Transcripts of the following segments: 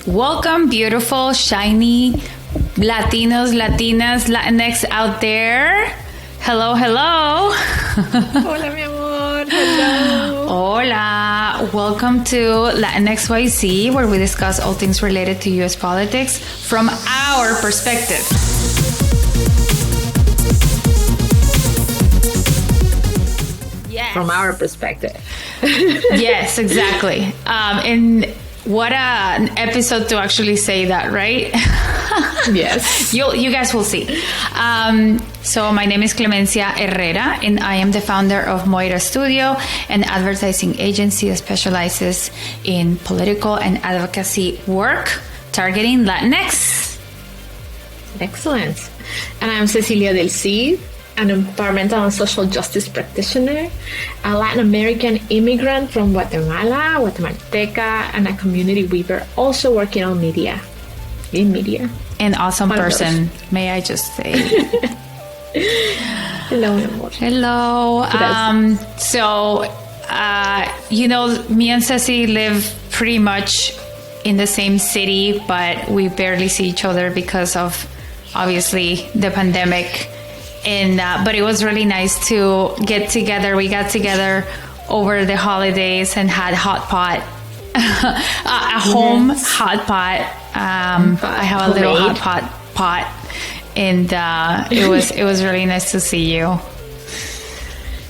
Welcome, beautiful, shiny Latinos, Latinas, Latinx out there. Hello, hello. Hola, mi amor. Hello. Hola. Welcome to Latinx YC, where we discuss all things related to U.S. politics from our perspective. Yes. From our perspective. Yes, exactly. And what an episode to actually say that, right? Yes. You guys will see. So my name is Clemencia Herrera, and I am the founder of Moira Studio, an advertising agency that specializes in political and advocacy work targeting Latinx. Excellent. And I'm Cecilia Del Cid, an environmental and social justice practitioner, a Latin American immigrant from Guatemala, Guatemalteca, and a community weaver also working on media. In media. An awesome person, may I just say. Hello, mi amor. Hello. Me and Ceci live pretty much in the same city, but we barely see each other because of, obviously, the pandemic. But it was really nice to get together. We got together over the holidays and had hot pot, a home hot pot. I have a little hot pot, and it was really nice to see you.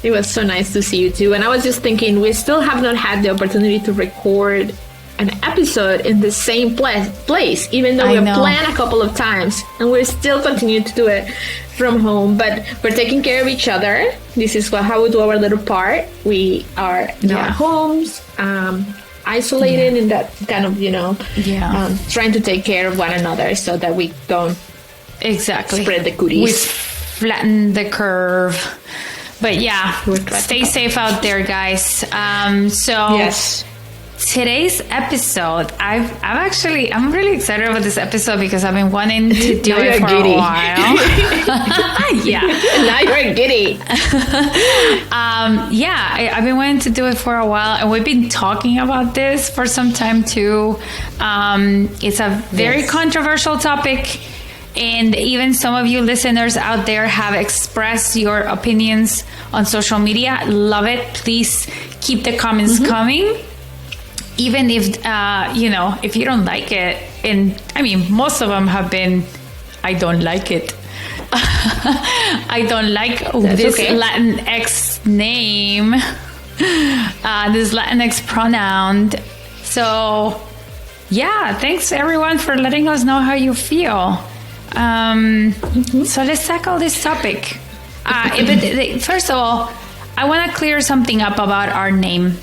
It was so nice to see you too. And I was just thinking, we still have not had the opportunity to record an episode in the same place, even though we've planned a couple of times, and we're still continuing to do it from home. But we're taking care of each other. This is how we do our little part. We are in our homes, isolated in that kind of, trying to take care of one another so that we don't spread the cooties. We flatten the curve. But stay safe out there, guys. Yes. Today's episode, I'm really excited about this episode because I've been wanting to do it for a while. Now you're giddy. I've been wanting to do it for a while, and we've been talking about this for some time too. It's a very controversial topic, and even some of you listeners out there have expressed your opinions on social media. Love it. Please keep the comments coming. Even if, if you don't like it, and I mean, most of them have been, I don't like it. I don't like this Latinx name, this Latinx pronoun. So, thanks everyone for letting us know how you feel. So let's tackle this topic. First of all, I want to clear something up about our name.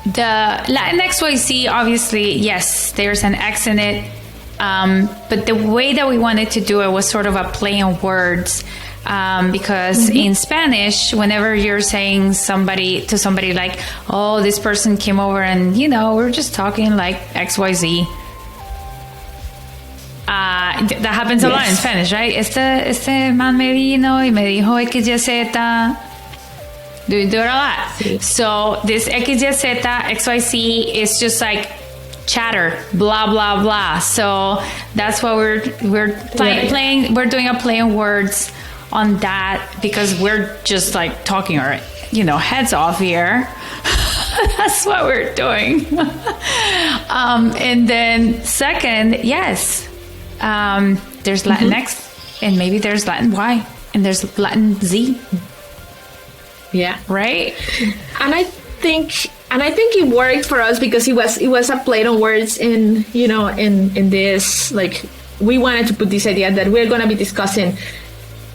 The Latinx YC, obviously, yes, there's an X in it. But the way that we wanted to do it was sort of a play on words. Because in Spanish, whenever you're saying to somebody like, oh, this person came over and, we're just talking like XYZ. That happens a lot in Spanish, right? Este man me vino y me dijo XYZ. Do it a lot. Sí. So this XYZ, XYZ is just like chatter, blah, blah, blah. So that's what we're playing. We're doing a play on words on that because we're just like talking our, heads off here. That's what we're doing. And then second, there's Latinx, and maybe there's Latin Y, and there's Latin Z. Yeah. Right. And I think it worked for us because it was a play on words in this, like, we wanted to put this idea that we're going to be discussing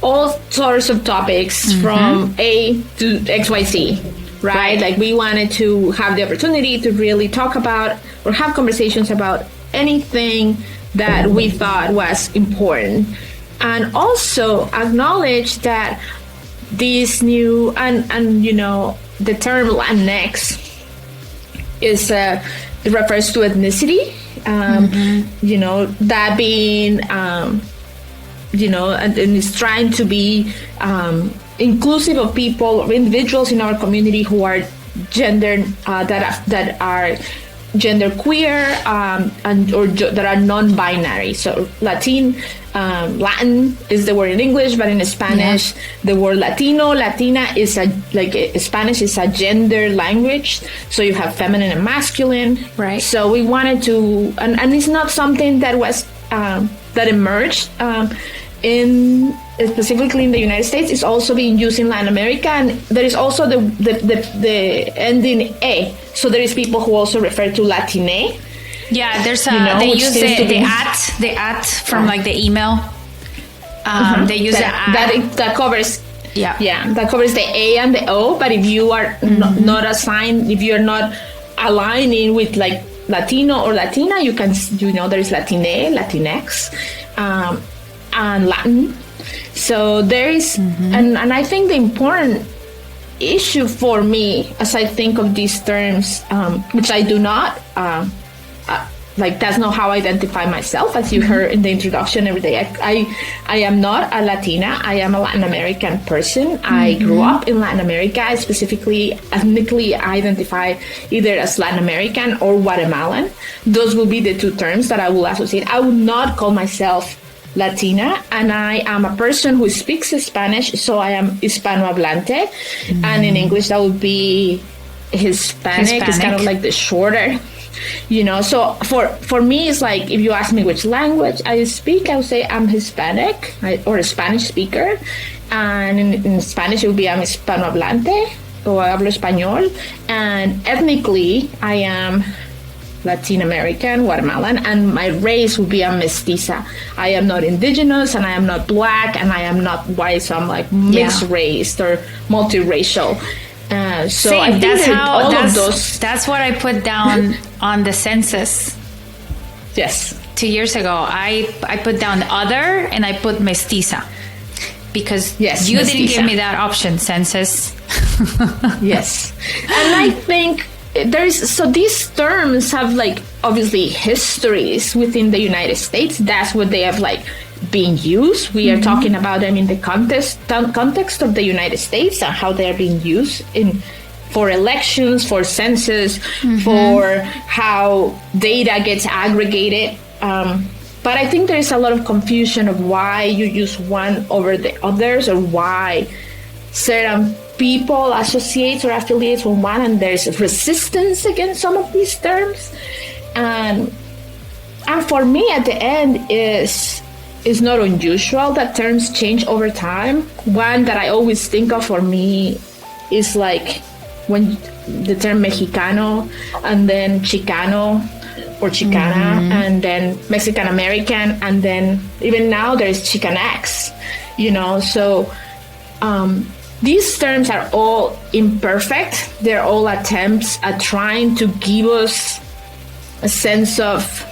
all sorts of topics from A to XYZ, right? Like, we wanted to have the opportunity to really talk about or have conversations about anything that we thought was important, and also acknowledge that this new and the term Latinx is it refers to ethnicity, that being and it's trying to be inclusive of people or individuals in our community who are gender that are genderqueer, that are non-binary. So Latin is the word in English, but in Spanish, the word Latino, Latina is Spanish is a gender language. So you have feminine and masculine. Right. So we wanted to, and it's not something that was that emerged in specifically in the United States. It's also being used in Latin America, and there is also the ending A. So there is people who also refer to Latine. Yeah, there's they use the at from like the email. They use that covers. Yeah, that covers the A and the O. But if you are not assigned, if you're not aligning with like Latino or Latina, you can there is Latine, Latinx, and Latin. So there is, and I think the important issue for me as I think of these terms, which I do not that's not how I identify myself, as you heard in the introduction every day. I am not a Latina. I am a Latin American person. I grew up in Latin America. I specifically, ethnically identify either as Latin American or Guatemalan. Those will be the two terms that I will associate. I would not call myself Latina, and I am a person who speaks Spanish, so I am Hispanohablante, and in English that would be Hispanic. It's kind of like the shorter. So for me, it's like if you ask me which language I speak, I would say I'm Hispanic or a Spanish speaker. And in Spanish, it would be I'm Hispanohablante or hablo español. And ethnically, I am Latin American, Guatemalan, and my race would be a mestiza. I am not indigenous, and I am not black, and I am not white, so I'm like mixed race or multiracial. So Same. I think that's what I put down on the census. Yes. 2 years ago, I put down other, and I put mestiza because you mestiza. Didn't give me that option, census. Yes. And I think these terms have like obviously histories within the United States. That's what they have like being used. We are talking about them in the context of the United States and how they are being used for elections, for census, for how data gets aggregated. But I think there is a lot of confusion of why you use one over the others, or why certain people associate or affiliate with one, and there's resistance against some of these terms. And for me, at the end, is not unusual that terms change over time. One that I always think of for me is like when the term Mexicano, and then Chicano or Chicana, and then Mexican American, and then even now there's Chicanx, so these terms are all imperfect. They're all attempts at trying to give us a sense of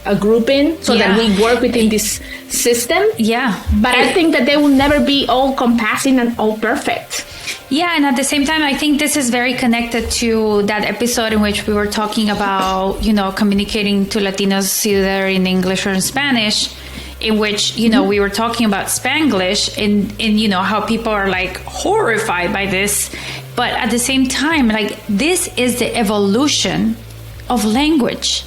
a grouping so that we work within this system. Yeah. But I think that they will never be all compassing and all perfect. Yeah, and at the same time, I think this is very connected to that episode in which we were talking about, communicating to Latinos either in English or in Spanish, in which, we were talking about Spanglish and how people are like horrified by this. But at the same time, like this is the evolution of language.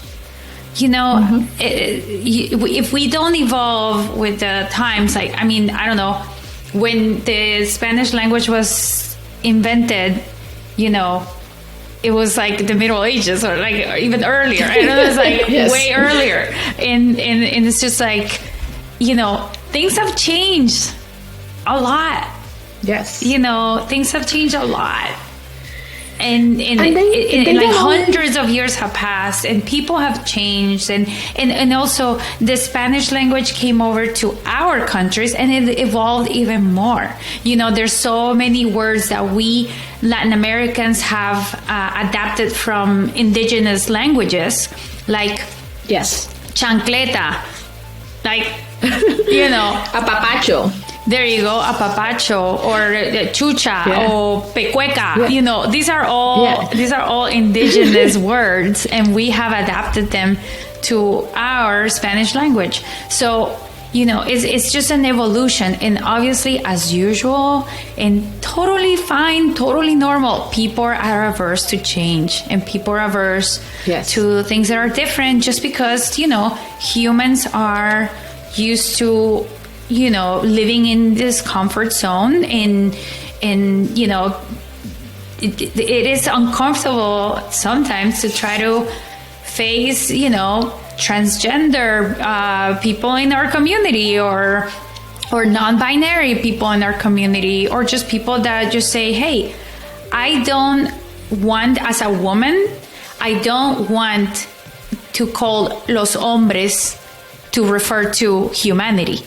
If we don't evolve with the times, like, I mean, I don't know, when the Spanish language was invented, it was like the Middle Ages or like even earlier. I know it was like way earlier. And it's just like, things have changed a lot. Yes. Things have changed a lot. And like hundreds of years have passed, and people have changed, and also the Spanish language came over to our countries, and it evolved even more. There's so many words that we Latin Americans have adapted from indigenous languages, like chancleta, like apapacho. There you go, apapacho or chucha or pecueca. These are all indigenous words, and we have adapted them to our Spanish language. So it's just an evolution. And obviously, as usual, and totally fine, totally normal, people are averse to change, and people are averse to things that are different, just because, humans are used to, living in this comfort zone, and it is uncomfortable sometimes to try to face, transgender people in our community, or non-binary people in our community, or just people that just say, hey, I don't want, as a woman, I don't want to call los hombres to refer to humanity.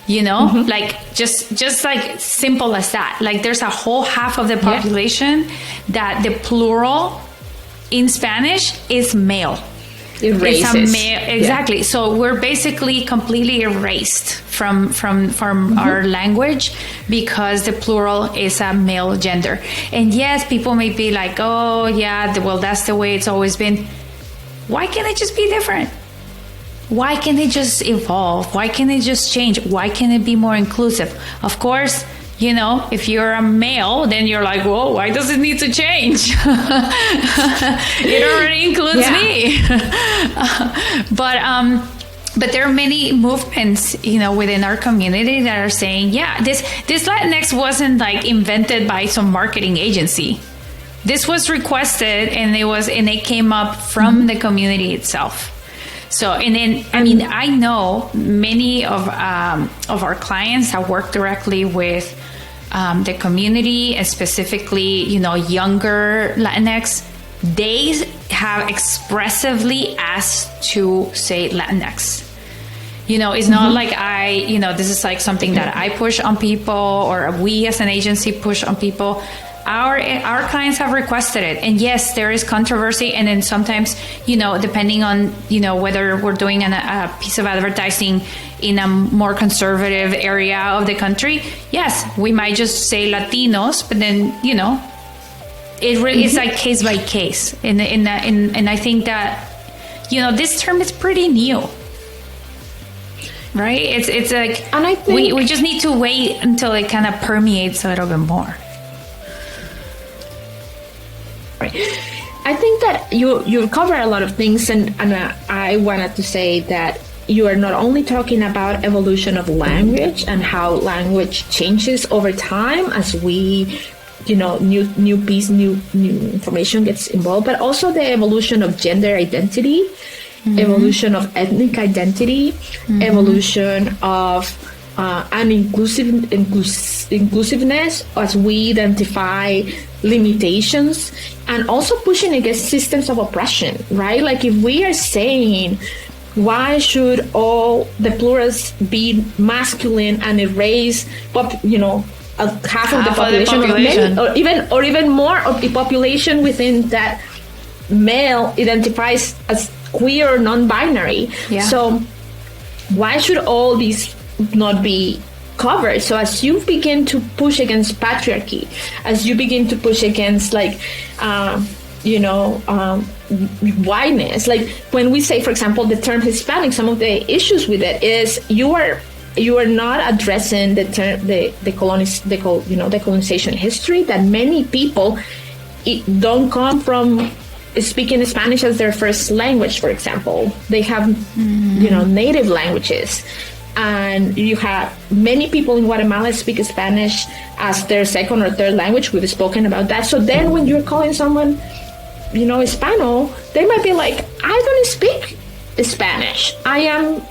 Like just like simple as that. Like there's a whole half of the population that the plural in Spanish is male. Erases. It's a male, exactly. Yeah. So we're basically completely erased from our language, because the plural is a male gender. And yes, people may be like, oh yeah, well, that's the way it's always been. Why can't it just be different? Why can't it just evolve? Why can't it just change? Why can't it be more inclusive? Of course, if you're a male, then you're like, whoa, why does it need to change? It already includes me. But there are many movements, within our community that are saying, this Latinx wasn't like invented by some marketing agency. This was requested, and it came up from the community itself. So, and then, I know many of our clients that work directly with the community, and specifically, younger Latinx, they have expressively asked to say Latinx. It's not like this is like something that I push on people, or we as an agency push on people. Our clients have requested it, and yes, there is controversy, and then sometimes, depending on whether we're doing a piece of advertising in a more conservative area of the country, yes, we might just say Latinos, but then it really is like case by case, and I think that this term is pretty new. Right? It's like, and I think we just need to wait until it kind of permeates a little bit more. I think that you cover a lot of things, and I wanted to say that you are not only talking about evolution of language and how language changes over time as we, new information gets involved, but also the evolution of gender identity, evolution of ethnic identity, evolution of inclusiveness as we identify limitations, and also pushing against systems of oppression, right? Like if we are saying, why should all the plurals be masculine and erase, half of the population, of men, or even more of the population within that male identifies as queer or non-binary. Yeah. So why should all these not be covered? So as you begin to push against patriarchy, as you begin to push against whiteness, like when we say, for example, the term Hispanic, some of the issues with it is you are not addressing the term, the colonization history, that many people don't come from speaking Spanish as their first language. For example, they have native languages. And you have many people in Guatemala speak Spanish as their second or third language. We've spoken about that. So then when you're calling someone, Hispano, they might be like, I don't speak Spanish. I am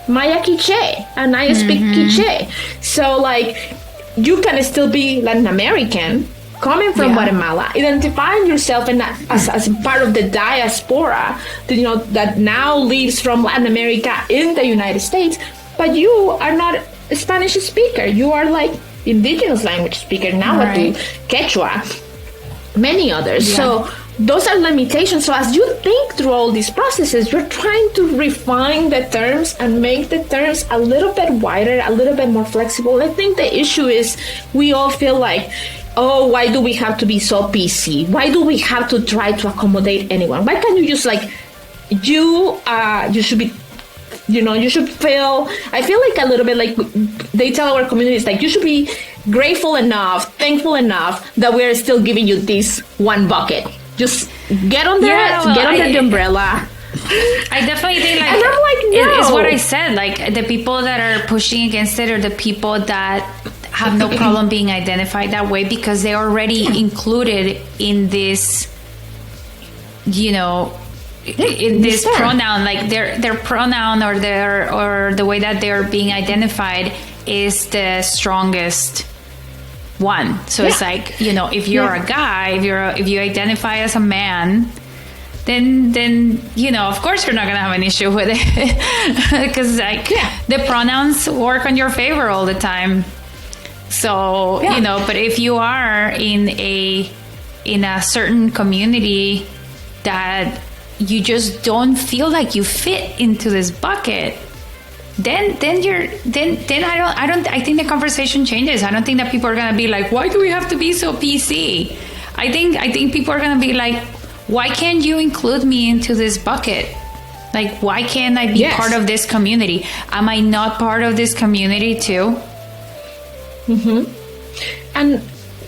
Maya Quiche, and I speak Quiche. So like, you can still be Latin American, coming from Guatemala, identifying yourself as part of the diaspora, that now lives from Latin America in the United States. But you are not a Spanish speaker. You are like indigenous language speaker, Nahuatl, Quechua, many others. Yeah. So those are limitations. So as you think through all these processes, you're trying to refine the terms and make the terms a little bit wider, a little bit more flexible. I think the issue is we all feel like, oh, why do we have to be so PC? Why do we have to try to accommodate anyone? Why can't you just you should be you should feel, I feel like a little bit like they tell our communities, like, you should be grateful enough, thankful enough that we're still giving you this one bucket. Just get under the umbrella. I definitely think, like, and I'm like, no. It's what I said. Like, the people that are pushing against it are the people that have no problem being identified that way because they're already included in this, in this pronoun. Like, their pronoun or the way that they're being identified is the strongest one. So it's like, if you're a guy, if you identify as a man, then of course you're not gonna have an issue with it because the pronouns work on your favor all the time. So but if you are in a certain community that you just don't feel like you fit into this bucket, then I think the conversation changes. I don't think that people are gonna be like, why do we have to be so PC? I think people are gonna be like, why can't you include me into this bucket? Like, why can't I be part of this community? Am I not part of this community too? And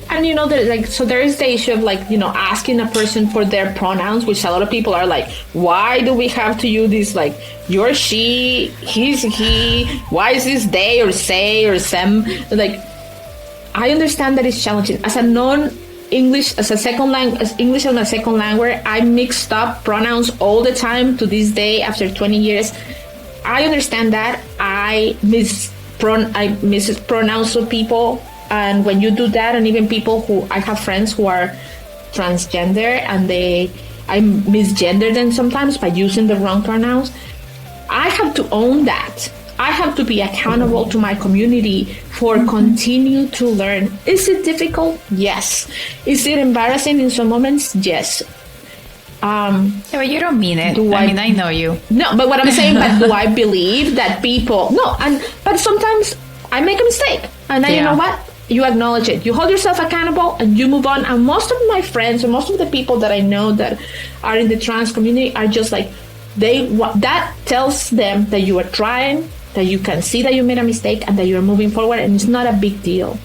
there is the issue of, like, asking a person for their pronouns, which a lot of people are like, why do we have to use this, like, you're she, he's he, why is this they or say or them? Like, I understand that it's challenging. As a non-English, as English as my second language, I mixed up pronouns all the time to this day after 20 years. I understand that. I mispronounce people. And when you do that, and even people I have friends who are transgender and I misgender them sometimes by using the wrong pronouns. I have to own that. I have to be accountable to my community for continue to learn. Is it difficult? Yes. Is it embarrassing in some moments? Yes. But you don't mean it. I know you. No, but what I'm saying, but do I believe that people... No, but sometimes I make a mistake. And then you know what? You acknowledge it. You hold yourself accountable and you move on. And most of my friends and most of the people that I know that are in the trans community are just like, that tells them that you are trying, that you can see that you made a mistake and that you're moving forward, and it's not a big deal.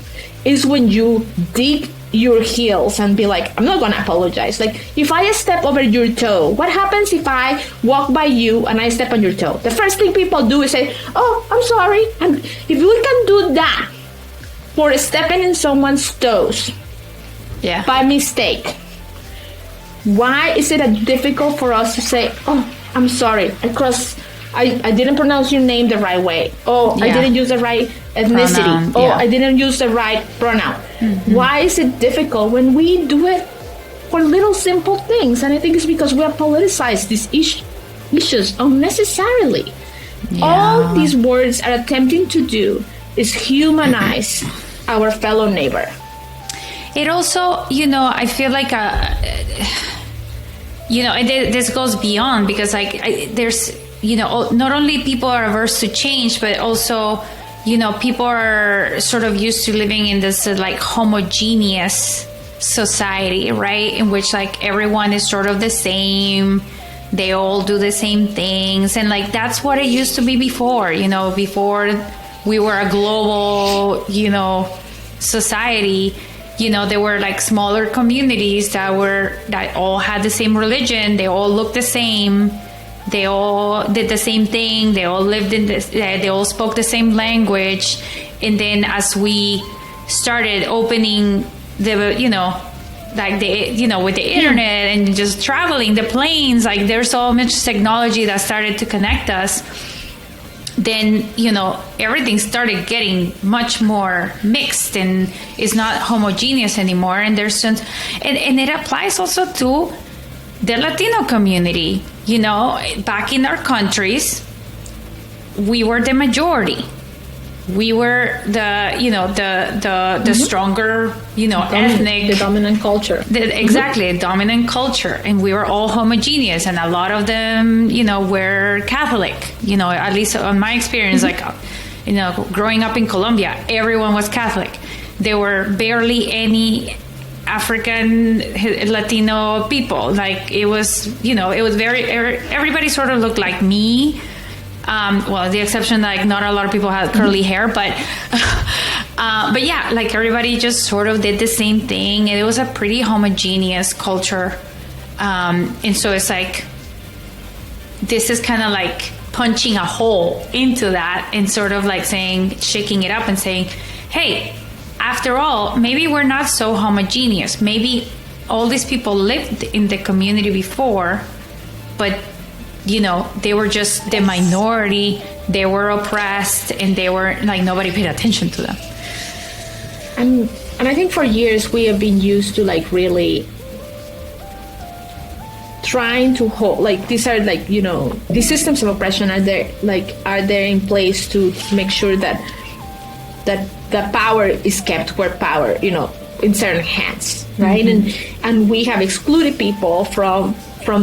It's when you dig your heels and be like, I'm not going to apologize. Like, if I step over your toe, what happens if I walk by you and I step on your toe? The first thing people do is say, oh, I'm sorry. And if we can do that for stepping in someone's toes by mistake, why is it difficult for us to say, oh, I'm sorry, I didn't pronounce your name the right way. Oh, I didn't use the right ethnicity. Pronoun, I didn't use the right pronoun. Mm-hmm. Why is it difficult when we do it for little simple things? And I think it's because we have politicized these issues unnecessarily. Yeah. All these words are attempting to do is humanize our fellow neighbor. It also, I feel like this goes beyond, because there's, not only people are averse to change, but also, people are sort of used to living in this like homogeneous society, right? In which like everyone is sort of the same. They all do the same things. And like, that's what it used to be before, before we were a global, society. There were like smaller communities that all had the same religion. They all looked the same. They all did the same thing. They all lived in this. They all spoke the same language. And then as we started opening the, with the internet and just traveling, the planes, like there's so much technology that started to connect us. Then, everything started getting much more mixed and is not homogeneous anymore. And there's and it applies also to the Latino community. Back in our countries, we were the majority. We were the stronger, ethnic, the dominant culture. Exactly, dominant culture, and we were all homogeneous, and a lot of them, were Catholic. At least on my experience, growing up in Colombia, everyone was Catholic. There were barely any African Latino people. Like it was very everybody sort of looked like me. Well, the exception, like not a lot of people had curly hair, but yeah, like everybody just sort of did the same thing. And it was a pretty homogeneous culture. And so it's like, this is kind of like punching a hole into that and sort of like saying, shaking it up and saying, hey, after all, maybe we're not so homogeneous. Maybe all these people lived in the community before, but you know, they were just the minority, they were oppressed, and they were like, nobody paid attention to them. And I think for years we have been used to like really trying to hold, like, these are like, you know, these systems of oppression are there in place to make sure that the power is kept where power, you know, in certain hands, right? And we have excluded people from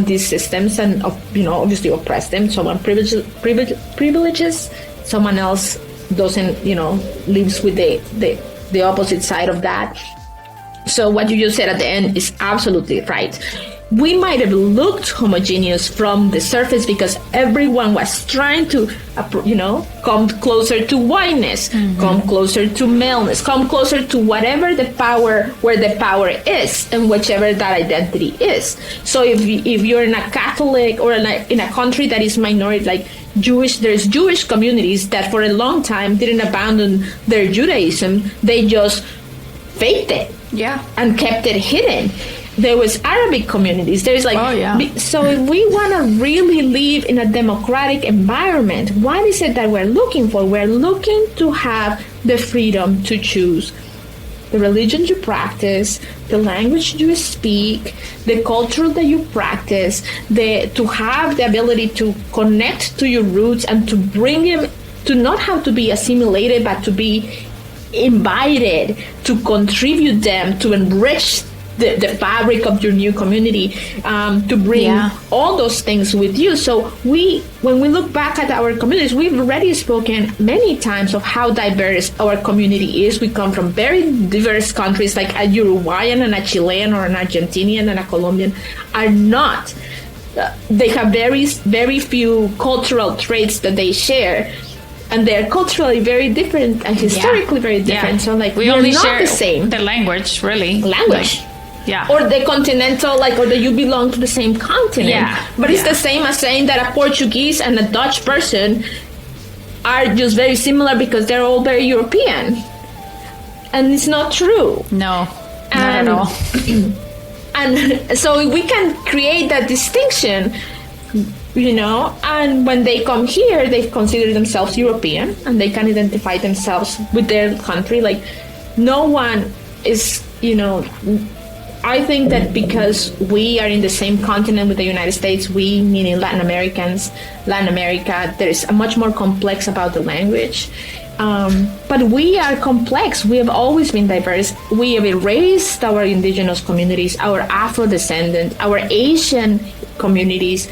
these systems and, you know, obviously oppress them. Someone privileges, someone else doesn't, you know, lives with the opposite side of that. So what you just said at the end is absolutely right. We might have looked homogeneous from the surface because everyone was trying to, you know, come closer to whiteness, come closer to maleness, come closer to whatever the power, where the power is, and whichever that identity is. So if you're in a Catholic or in a country that is minority, like Jewish, there's Jewish communities that for a long time didn't abandon their Judaism. They just faked it, and kept it hidden. There was Arabic communities. There's like, so if we want to really live in a democratic environment, what is it that we're looking for? We're looking to have the freedom to choose the religion you practice, the language you speak, the culture that you practice, to have the ability to connect to your roots and to bring them, to not have to be assimilated, but to be invited, to contribute them, to enrich the fabric of your new community, to bring all those things with you. So when we look back at our communities, we've already spoken many times of how diverse our community is. We come from very diverse countries, like a Uruguayan and a Chilean or an Argentinian and a Colombian are not. They have very, very few cultural traits that they share. And they're culturally very different and historically very different. So like we only not share the same. The language, really. Language. Like, or the continental, like, or that you belong to the same continent. But it's the same as saying that a Portuguese and a Dutch person are just very similar because they're all very European. And it's not true. No, not at all. And so we can create that distinction, you know, and when they come here, they consider themselves European and they can identify themselves with their country. Like, no one is, you know, I think that because we are in the same continent with the United States, we, meaning Latin America, there is a much more complex about the language. But we are complex. We have always been diverse. We have erased our indigenous communities, our Afro-descendant, our Asian communities,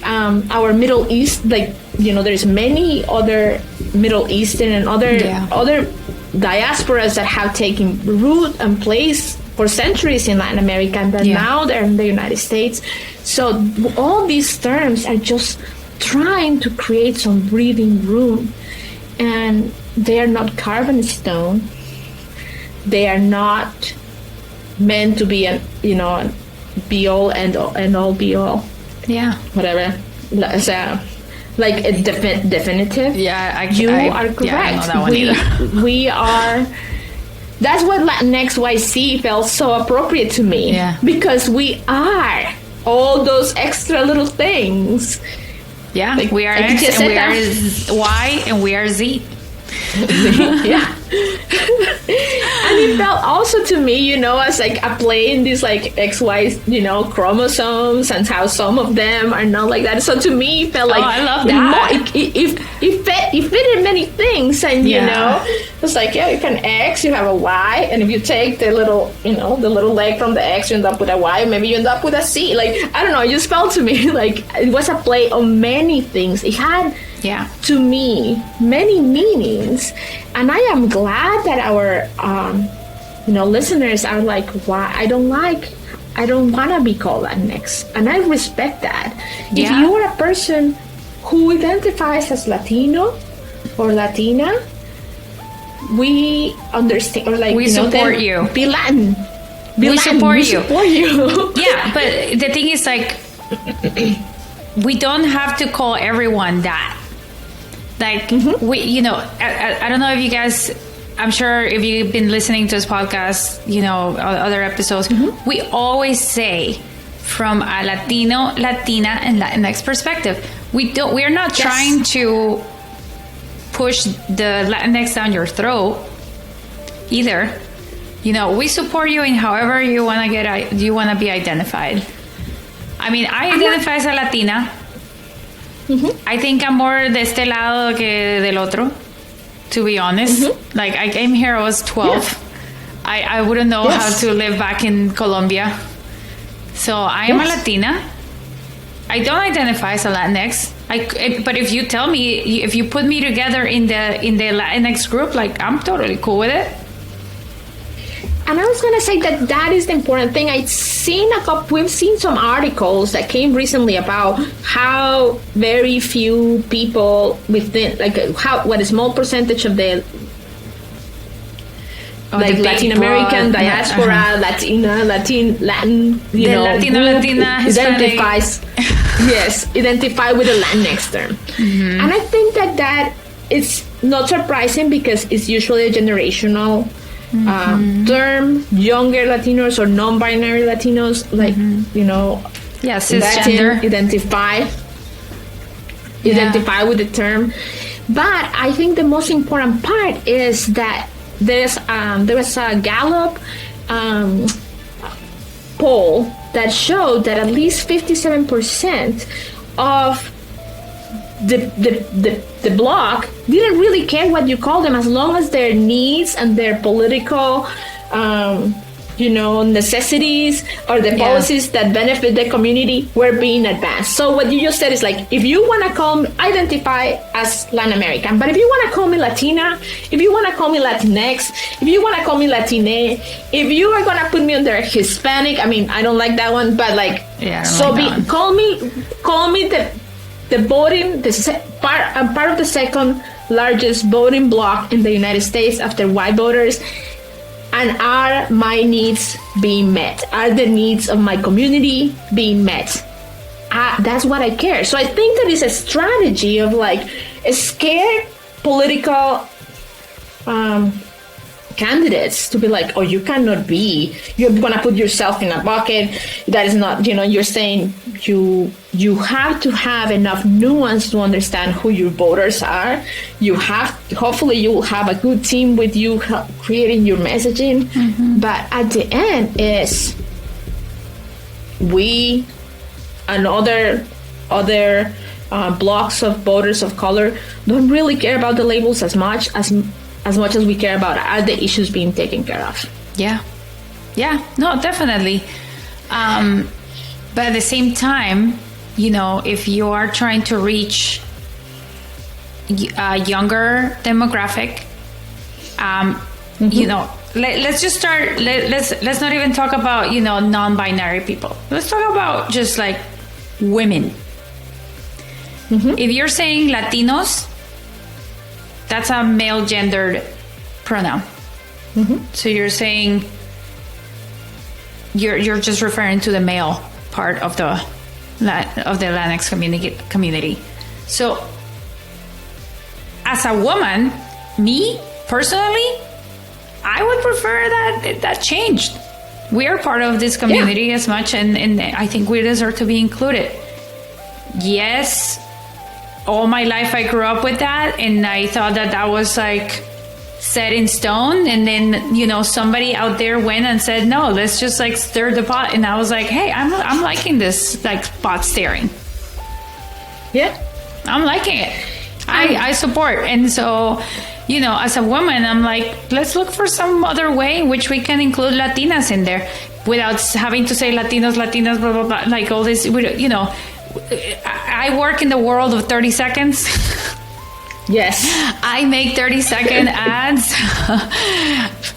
our Middle East, like, you know, there's many other Middle Eastern and other diasporas that have taken root and place for centuries in Latin America, and then now they're in the United States. So all these terms are just trying to create some breathing room, and they are not carved in stone. They are not meant to be, be all and all be all. Yeah. Whatever. Like a definitive. Yeah, you are correct. Yeah, I know that one either. We are. That's what Latinx YC felt so appropriate to me. Yeah. Because we are all those extra little things. Yeah. Like, we are X and we are Y and we are Z. Yeah. And it felt also to me, as like a play in these like XY, chromosomes, and how some of them are not like that. So to me, it felt like, I love that. It fit in many things, and it's like, you can X, you have a Y, and if you take the little, the little leg from the X, you end up with a Y, maybe you end up with a C. Like, I don't know, it just felt to me like it was a play on many things. It had, to me, many meanings, and I am glad that our, listeners are like, why I don't want to be called Latinx, and I respect that. If you are a person who identifies as Latino or Latina, we understand, or like, we support you. Be Latin. We support you. Yeah, but the thing is, like, we don't have to call everyone that. Like, we, you know, I don't know if you guys, I'm sure if you've been listening to this podcast, you know, other episodes, we always say from a Latino, Latina, and Latinx perspective. We're not trying to push the Latinx down your throat either. You know, we support you in however you want to be identified. I mean, I identify as a Latina. I think I'm more de este lado que del otro, to be honest. Like, I came here, I was 12. I wouldn't know how to live back in Colombia. So I am a Latina. I don't identify as a Latinx. But if you tell me, if you put me together in the Latinx group, like, I'm totally cool with it. And I was going to say that is the important thing. We've seen some articles that came recently about how very few people within, like, what a small percentage of the Latin American diaspora, Latin, you know, Latina, identifies, identify with the Latinx term. And I think that it's not surprising because it's usually a generational term. Younger Latinos or non-binary Latinos, like, you know, cisgender, Latin, identify with the term. But I think the most important part is that there was a Gallup poll that showed that at least 57% of the bloc didn't really care what you call them, as long as their needs and their political necessities or the policies that benefit the community were being advanced. So what you just said is, like, if you want to identify as Latin American, but if you want to call me Latina, if you want to call me Latinx, if you want to call me Latine, if you are going to put me under Hispanic, I mean, I don't like that one, but like, call me the voting, part of the second largest voting bloc in the United States after white voters. And are my needs being met? Are the needs of my community being met? That's what I care. So I think that is a strategy of, like, scared political candidates to be like, oh, you're going to put yourself in a bucket. That is not, you're saying you have to have enough nuance to understand who your voters are. Hopefully you will have a good team with you creating your messaging. But at the end is we and other blocks of voters of color don't really care about the labels as much as we care about are the issues being taken care of. Yeah, no, definitely. But at the same time, if you are trying to reach a younger demographic, let's just start. Let's not even talk about non-binary people. Let's talk about just like women. If you're saying Latinos, that's a male gendered pronoun. So you're saying you're just referring to the male part of the Latinx community. So as a woman, me personally, I would prefer that changed. We are part of this community as much, and I think we deserve to be included. Yes, all my life I grew up with that, and I thought that was like set in stone, and then somebody out there went and said, no, let's just like stir the pot, and I was like, hey, I'm liking this, like, pot stirring. I'm liking it. I support. And so as a woman, I'm like, let's look for some other way in which we can include Latinas in there without having to say Latinos, blah blah blah, like all this. I work in the world of 30 seconds. Yes. I make 30-second ads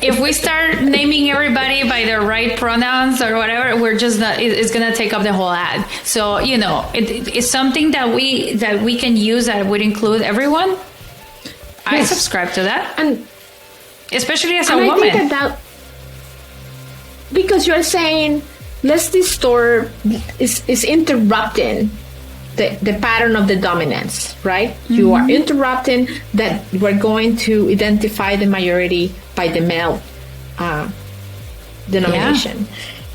if we start naming everybody by their right pronouns or whatever, we're just not, it's going to take up the whole ad. So, it's something that we can use that would include everyone. Yes. I subscribe to that. And especially as a woman. I think that because you're saying, let's distort is interrupting the pattern of the dominance, right? Mm-hmm. You are interrupting that we're going to identify the majority by the male denomination. Yeah.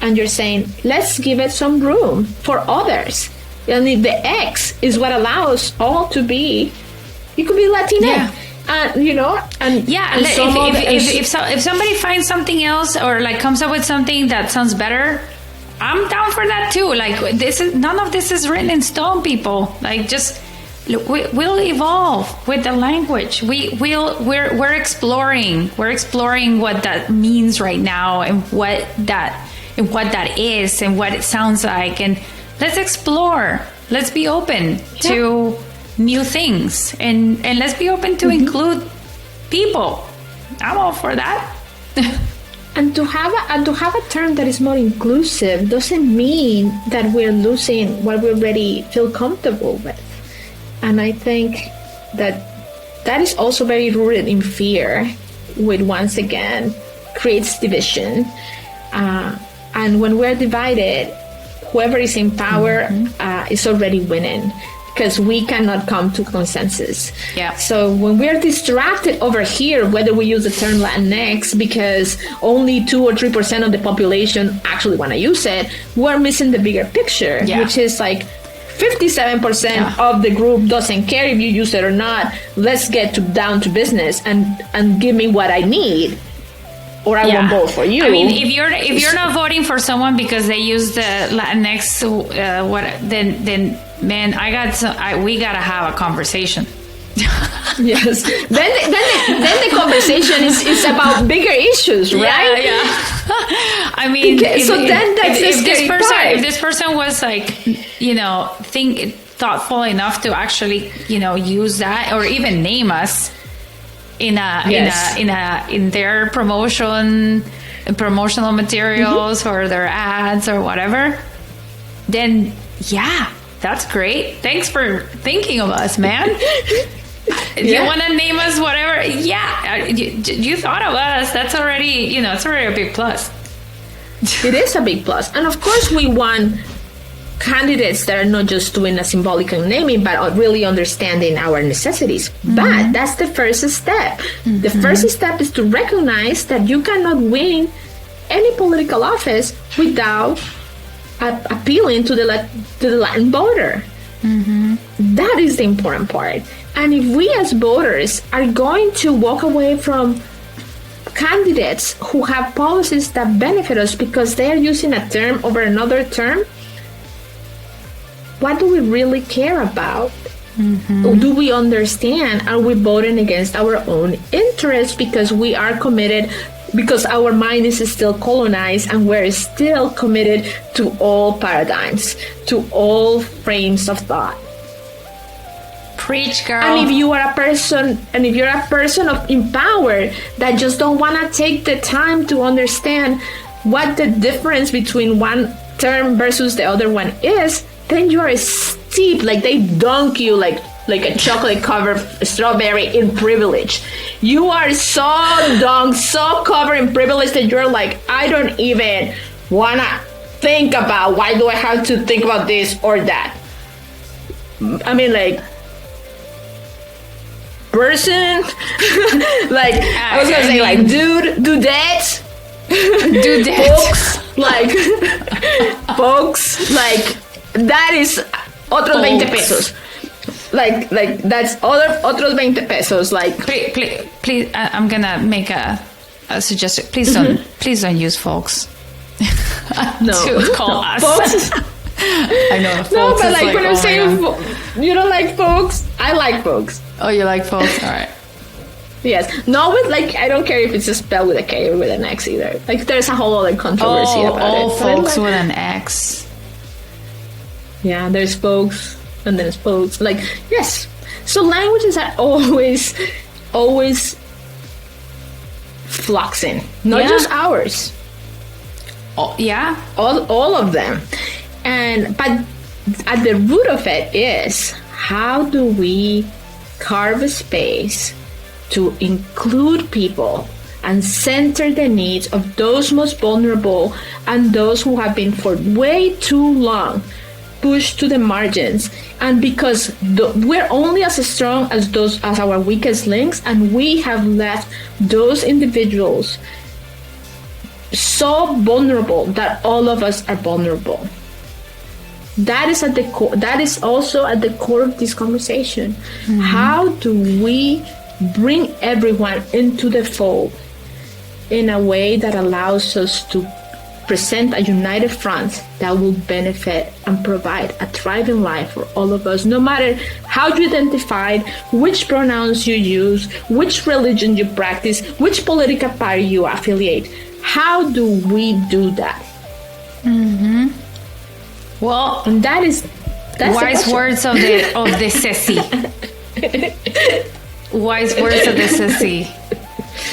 And you're saying, let's give it some room for others. And the X is what allows all to be, it could be Latinx. Yeah. If somebody finds something else or like comes up with something that sounds better, I'm down for that too. Like none of this is written in stone, people. Like just we'll evolve with the language. We're exploring. We're exploring what that means right now and what that is and what it sounds like. And let's explore. Let's be open to new things and let's be open to include people. I'm all for that. And to have a term that is more inclusive doesn't mean that we're losing what we already feel comfortable with. And I think that is also very rooted in fear, which once again creates division. And when we're divided, whoever is in power is already winning, because we cannot come to consensus. Yeah. So when we're distracted over here, whether we use the term Latinx because only 2 or 3% of the population actually want to use it, we're missing the bigger picture, which is like 57% of the group doesn't care if you use it or not. Let's get down to business and give me what I need, or I won't vote for you. I mean, if you're not voting for someone because they use the Latinx, then man, we gotta have a conversation. Yes. Then the conversation is about bigger issues, right? Yeah. I mean, if this person was like, thoughtful enough to actually, use that or even name us in their promotional materials or their ads or whatever, then that's great. Thanks for thinking of us, man. You want to name us whatever? Yeah, you thought of us. That's already, it's already a big plus. It is a big plus. And of course, we want candidates that are not just doing a symbolic naming, but are really understanding our necessities. Mm-hmm. But that's the first step. Mm-hmm. The first step is to recognize that you cannot win any political office without appealing to the Latin voter. Mm-hmm. That is the important part. And if we as voters are going to walk away from candidates who have policies that benefit us because they are using a term over another term, what do we really care about? Mm-hmm. Do we understand? Are we voting against our own interests because we are committed, because our mind is still colonized and we're still committed to all paradigms, to all frames of thought? Preach, girl. And if you're a person in power that just don't want to take the time to understand what the difference between one term versus the other one is, then you are steep, like they dunk you like a chocolate covered strawberry in privilege. You are so dunked, so covered in privilege that you're like, I don't even want to think about, why do I have to think about this or that? I mean, like, person, like, I was going to say, like, dude, do that. Do that. Folks, like, that is otros 20 pesos. Like that's otros 20 pesos. Like, please, I'm gonna make a suggestion. Please don't use folks. To call us. Folks. I know. Folks no, but like when I'm saying you don't like folks, I like folks. Oh, you like folks? All right. Yes. No, with like, I don't care if it's spelled with a K or with an X either. Like, there's a whole other controversy about all it. Folks with an X. Yeah, there's folks, and then it's folks. Like, yes. So languages are always flexing, not Yeah. just ours. Oh, yeah. All of them. But at the root of it is, how do we carve a space to include people and center the needs of those most vulnerable and those who have been for way too long pushed to the margins? And because we're only as strong as our weakest links, and we have left those individuals so vulnerable that all of us are vulnerable. That is at the core. That is also at the core of this conversation. Mm-hmm. How do we bring everyone into the fold in a way that allows us to present a united front that will benefit and provide a thriving life for all of us, no matter how you identify, which pronouns you use, which religion you practice, which political party you affiliate? How do we do that? Mm-hmm. Well, and that's wise words of the sissy. Wise words of the sissy.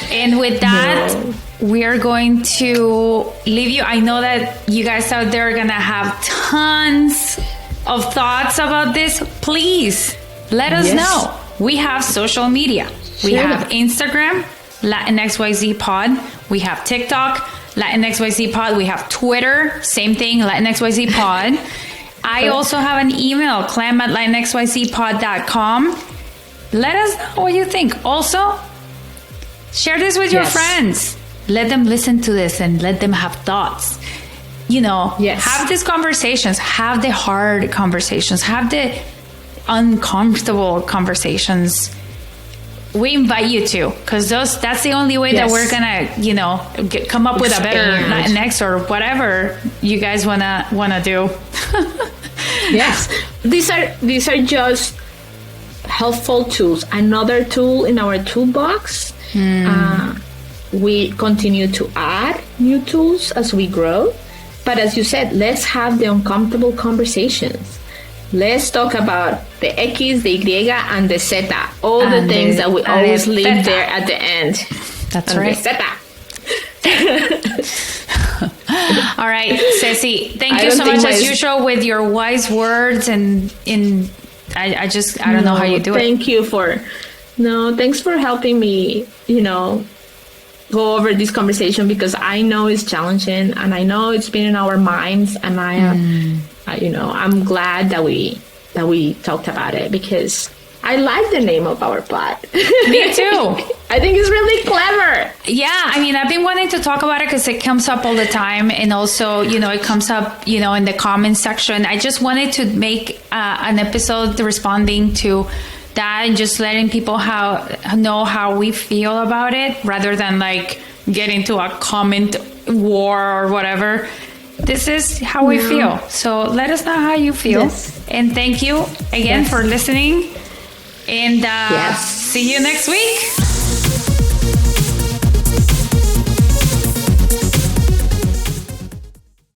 And with that, we are going to leave you. I know that you guys out there are going to have tons of thoughts about this. Please let us know. We have social media. We have Instagram, LatinXYZ Pod. We have TikTok, LatinXYZ Pod. We have Twitter, same thing, LatinXYZ Pod. I also have an email, clam@latinxyzpod.com. Let us know what you think. Also, share this with your friends. Let them listen to this and let them have thoughts. Have these conversations. Have the hard conversations. Have the uncomfortable conversations. We invite you to, because that's the only way that we're gonna, come up with a better Latinx or whatever you guys wanna do. Yes, these are just helpful tools. Another tool in our toolbox. We continue to add new tools as we grow, but as you said, let's have the uncomfortable conversations. Let's talk about the X, the Y, and the Z. All the things that we always leave there at the end. That's right. All right, Ceci, thank you so much as usual with your wise words and I don't know how you do it. Thanks for helping me, go over this conversation, because I know it's challenging and I know it's been in our minds, and I'm glad that we talked about it, because I like the name of our pod. Me too. I think it's really clever. Yeah, I mean, I've been wanting to talk about it because it comes up all the time, and also, it comes up, in the comments section. I just wanted to make an episode responding to that and just letting people know how we feel about it, rather than like get into a comment war or whatever. This is how we feel. So let us know how you feel. Yes. And thank you again for listening. And see you next week.